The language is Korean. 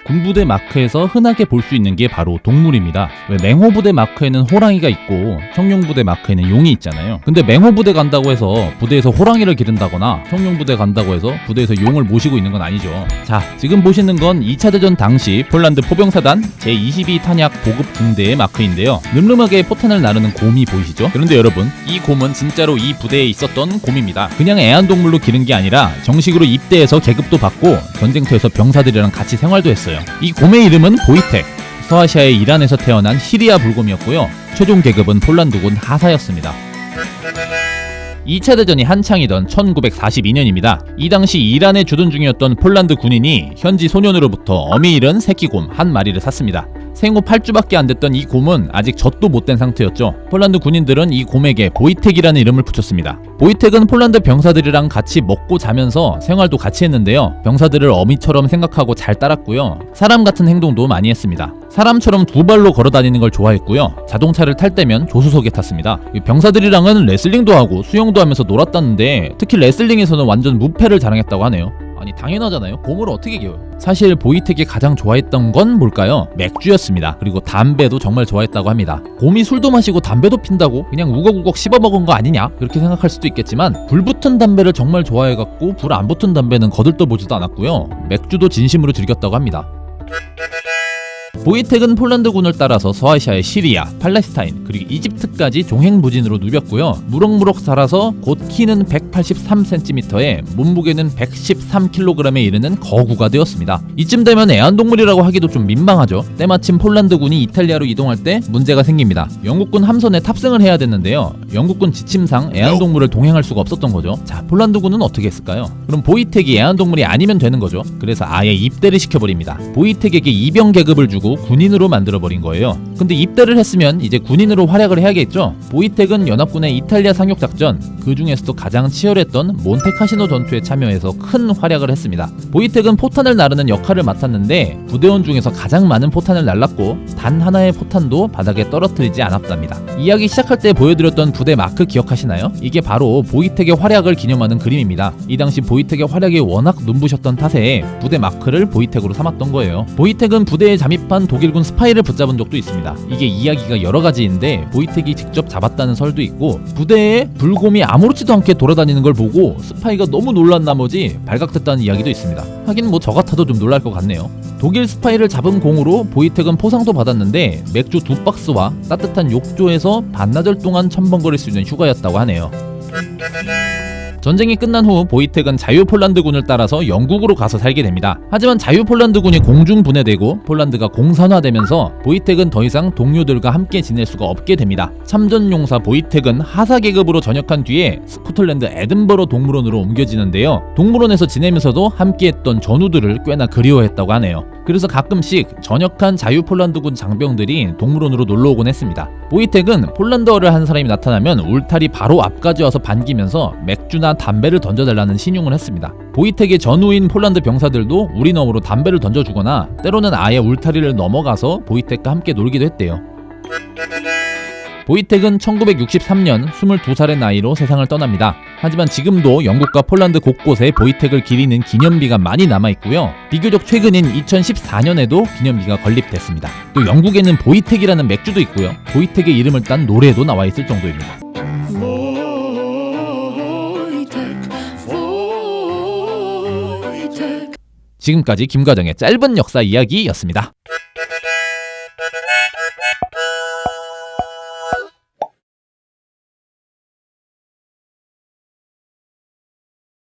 군부대 마크에서 흔하게 볼 수 있는 게 바로 동물입니다. 왜 맹호부대 마크에는 호랑이가 있고 청룡부대 마크에는 용이 있잖아요. 근데 맹호부대 간다고 해서 부대에서 호랑이를 기른다거나 청룡부대 간다고 해서 부대에서 용을 모시고 있는 건 아니죠. 자, 지금 보시는 건 2차 대전 당시 폴란드 포병사단 제22 탄약 보급 중대의 마크인데요. 늠름하게 포탄을 나르는 곰이 보이시죠? 그런데 여러분, 이 곰은 진짜로 이 부대에 있었던 곰입니다. 그냥 애완동물로 기른 게 아니라 정식으로 입대해서 계급도 받고 전쟁터에서 병사들이랑 같이 생활도 했어요. 이 곰의 이름은 보이텍. 서아시아의 이란에서 태어난 시리아 불곰이었고요. 최종 계급은 폴란드군 하사였습니다. 2차 대전이 한창이던 1942년입니다. 이 당시 이란에 주둔 중이었던 폴란드 군인이 현지 소년으로부터 어미 잃은 새끼곰 한 마리를 샀습니다. 생후 8주밖에 안 됐던 이 곰은 아직 젖도 못 된 상태였죠. 폴란드 군인들은 이 곰에게 보이텍이라는 이름을 붙였습니다. 보이텍은 폴란드 병사들이랑 같이 먹고 자면서 생활도 같이 했는데요. 병사들을 어미처럼 생각하고 잘 따랐고요. 사람 같은 행동도 많이 했습니다. 사람처럼 두 발로 걸어 다니는 걸 좋아했고요. 자동차를 탈 때면 조수석에 탔습니다. 병사들이랑은 레슬링도 하고 수영도 하면서 놀았다는데 특히 레슬링에서는 완전 무패를 자랑했다고 하네요. 아니 당연하잖아요. 곰을 어떻게 키워요? 사실 보이텍이 가장 좋아했던 건 뭘까요? 맥주였습니다. 그리고 담배도 정말 좋아했다고 합니다. 곰이 술도 마시고 담배도 핀다고 그냥 우걱우걱 씹어먹은 거 아니냐? 그렇게 생각할 수도 있겠지만 불 붙은 담배를 정말 좋아해갖고 불 안 붙은 담배는 거들떠보지도 않았고요. 맥주도 진심으로 즐겼다고 합니다. 보이텍은 폴란드군을 따라서 서아시아의 시리아, 팔레스타인, 그리고 이집트까지 종횡무진으로 누볐고요. 무럭무럭 자라서 곧 키는 183cm에 몸무게는 113kg에 이르는 거구가 되었습니다. 이쯤 되면 애완동물이라고 하기도 좀 민망하죠. 때마침 폴란드군이 이탈리아로 이동할 때 문제가 생깁니다. 영국군 함선에 탑승을 해야 됐는데요. 영국군 지침상 애완동물을 동행할 수가 없었던 거죠. 자, 폴란드군은 어떻게 했을까요? 그럼 보이텍이 애완동물이 아니면 되는 거죠. 그래서 아예 입대를 시켜버립니다. 보이텍에게 이병 계급을 주고 군인으로 만들어버린 거예요. 근데 입대를 했으면 이제 군인으로 활약을 해야겠죠. 보이텍은 연합군의 이탈리아 상륙작전, 그 중에서도 가장 치열했던 몬테카시노 전투에 참여해서 큰 활약을 했습니다. 보이텍은 포탄을 나르는 역할을 맡았는데 부대원 중에서 가장 많은 포탄을 날랐고 단 하나의 포탄도 바닥에 떨어뜨리지 않았답니다. 이야기 시작할 때 보여드렸던 부대 마크 기억하시나요? 이게 바로 보이텍의 활약을 기념하는 그림입니다. 이 당시 보이텍의 활약이 워낙 눈부셨던 탓에 부대 마크를 보이텍으로 삼았던 거예요. 보이텍은 부대에 잠입한 독일군 스파이를 붙잡은 적도 있습니다. 이게 이야기가 여러 가지인데 보이텍이 직접 잡았다는 설도 있고 부대에 불곰이 아무렇지도 않게 돌아다니는 걸 보고 스파이가 너무 놀란 나머지 발각됐다는 이야기도 있습니다. 하긴 뭐 저 같아도 좀 놀랄 것 같네요. 독일 스파이를 잡은 공으로 보이텍은 포상도 받았는데 맥주 2박스와 따뜻한 욕조에서 반나절 동안 첨벙거릴 수 있는 휴가였다고 하네요. 전쟁이 끝난 후 보이텍은 자유폴란드군을 따라서 영국으로 가서 살게 됩니다. 하지만 자유폴란드군이 공중분해되고 폴란드가 공산화되면서 보이텍은 더 이상 동료들과 함께 지낼 수가 없게 됩니다. 참전용사 보이텍은 하사계급으로 전역한 뒤에 스코틀랜드 에든버러 동물원으로 옮겨지는데요. 동물원에서 지내면서도 함께했던 전우들을 꽤나 그리워했다고 하네요. 그래서 가끔씩 전역한 자유폴란드군 장병들이 동물원으로 놀러오곤 했습니다. 보이텍은 폴란드어를 하는 사람이 나타나면 울타리 바로 앞까지 와서 반기면서 맥주나 담배를 던져달라는 신용을 했습니다. 보이텍의 전우인 폴란드 병사들도 우리너머로 담배를 던져주거나 때로는 아예 울타리를 넘어가서 보이텍과 함께 놀기도 했대요. 보이텍은 1963년 22살의 나이로 세상을 떠납니다. 하지만 지금도 영국과 폴란드 곳곳에 보이텍을 기리는 기념비가 많이 남아있고요. 비교적 최근인 2014년에도 기념비가 건립됐습니다. 또 영국에는 보이텍이라는 맥주도 있고요. 보이텍의 이름을 딴 노래도 나와있을 정도입니다. 지금까지 김과정의 짧은 역사 이야기였습니다.